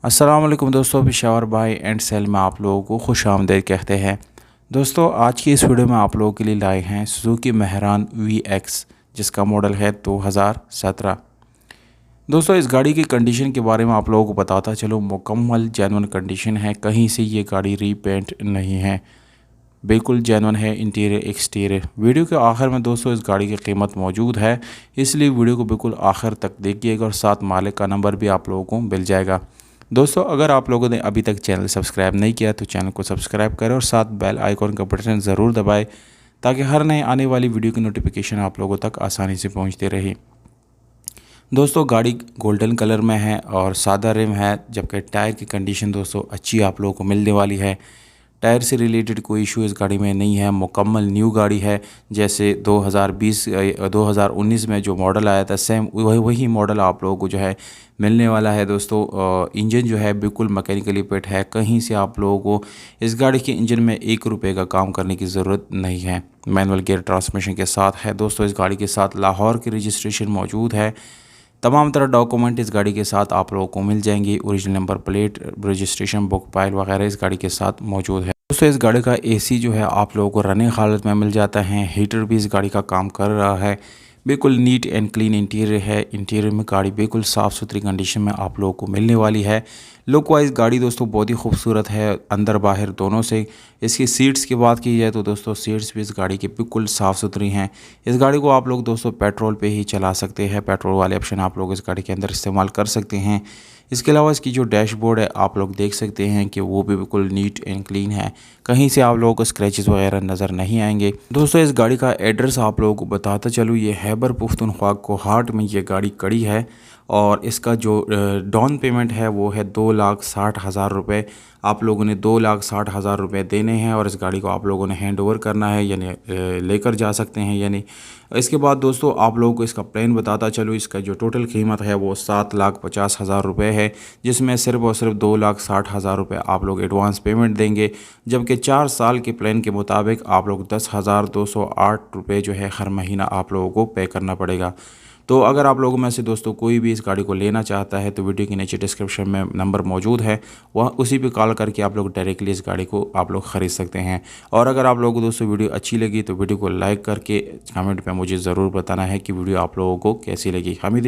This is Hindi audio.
अस्सलाम वालेकुम दोस्तों, पेशावर भाई एंड सेल में आप लोगों को खुश आमदीद कहते हैं। दोस्तों आज की इस वीडियो में आप लोगों के लिए लाए हैं सुजुकी मेहरान VX, जिसका मॉडल है 2017। दोस्तों इस गाड़ी की कंडीशन के बारे में आप लोगों को बताता चलो, मुकम्मल जेन्युइन कंडीशन है, कहीं से ये गाड़ी रीपेंट नहीं है, बिल्कुल जेन्युइन है इंटीरियर एक्सटीरियर। वीडियो के आखिर में दोस्तों इस गाड़ी की कीमत मौजूद है, इसलिए वीडियो को बिल्कुल आखिर तक देखिएगा और साथ मालिक का नंबर भी आप लोगों को मिल जाएगा। दोस्तों अगर आप लोगों ने अभी तक चैनल सब्सक्राइब नहीं किया तो चैनल को सब्सक्राइब करें और साथ बेल आइकॉन का बटन ज़रूर दबाएं, ताकि हर नए आने वाली वीडियो की नोटिफिकेशन आप लोगों तक आसानी से पहुंचती रहे। दोस्तों गाड़ी गोल्डन कलर में है और सादा रिम है, जबकि टायर की कंडीशन दोस्तों अच्छी आप लोगों को मिलने वाली है। टायर से रिलेटेड कोई इशू इस गाड़ी में नहीं है, मुकम्मल न्यू गाड़ी है। जैसे 2019 में जो मॉडल आया था सेम वही मॉडल आप लोगों को जो है मिलने वाला है। दोस्तों इंजन जो है बिल्कुल मैकेनिकली फिट है, कहीं से आप लोगों को इस गाड़ी के इंजन में 1 रुपये का काम करने की ज़रूरत नहीं है। मैनुअल गियर ट्रांसमिशन के साथ है। दोस्तों इस गाड़ी के साथ लाहौर की रजिस्ट्रेशन मौजूद है। तमाम तरह डॉक्यूमेंट इस गाड़ी के साथ आप लोगों को मिल जाएंगे। Original number plate, registration book, file वगैरह इस गाड़ी के साथ मौजूद है। दोस्तों इस गाड़ी का AC जो है आप लोगों को रनिंग हालत में मिल जाता है। हीटर भी इस गाड़ी का काम कर रहा है। बिल्कुल नीट एंड क्लीन इंटीरियर है। इंटीरियर में गाड़ी बिल्कुल साफ़ सुथरी कंडीशन में आप लोगों को मिलने वाली है। लुक वाइज गाड़ी दोस्तों बहुत ही खूबसूरत है, अंदर बाहर दोनों से। इसकी सीट्स की बात की जाए तो दोस्तों सीट्स भी इस गाड़ी की बिल्कुल साफ़ सुथरी हैं। इस गाड़ी को आप लोग दोस्तों पेट्रोल पे ही चला सकते हैं, पेट्रोल वाले ऑप्शन आप लोग इस गाड़ी के अंदर इस्तेमाल कर सकते हैं। इसके अलावा इसकी जो डैशबोर्ड है आप लोग देख सकते हैं कि वो भी बिल्कुल नीट एंड क्लीन है, कहीं से आप लोगों को स्क्रैचेस वगैरह नज़र नहीं आएंगे। दोस्तों इस गाड़ी का एड्रेस आप लोगों को बताता चलूँ, ये खैबर पख्तूनख्वा कोहाट में ये गाड़ी खड़ी है और इसका जो डाउन पेमेंट है वो है 2,60,000 रुपये। आप लोगों ने 2,60,000 रुपये देने हैं और इस गाड़ी को आप लोगों ने हैंड ओवर करना है, यानी लेकर जा सकते हैं। यानी इसके बाद दोस्तों आप लोगों को इसका प्लान बताता चलूँ, इसका जो टोटल कीमत है वो 7,50,000 रुपये है, जिसमें सिर्फ और सिर्फ 2,60,000 रुपये आप लोग एडवांस पेमेंट देंगे। जबकि 4 साल के प्लान के मुताबिक आप लोग 10,208 रुपये जो है हर महीना आप लोगों को पे करना पड़ेगा। तो अगर आप लोगों में से दोस्तों कोई भी इस गाड़ी को लेना चाहता है तो वीडियो के नीचे डिस्क्रिप्शन में नंबर मौजूद है, वह उसी पे कॉल करके आप लोग डायरेक्टली इस गाड़ी को आप लोग ख़रीद सकते हैं। और अगर आप लोगों को दोस्तों वीडियो अच्छी लगी तो वीडियो को लाइक करके कमेंट में मुझे ज़रूर बताना है कि वीडियो आप लोगों को कैसी लगी। हमें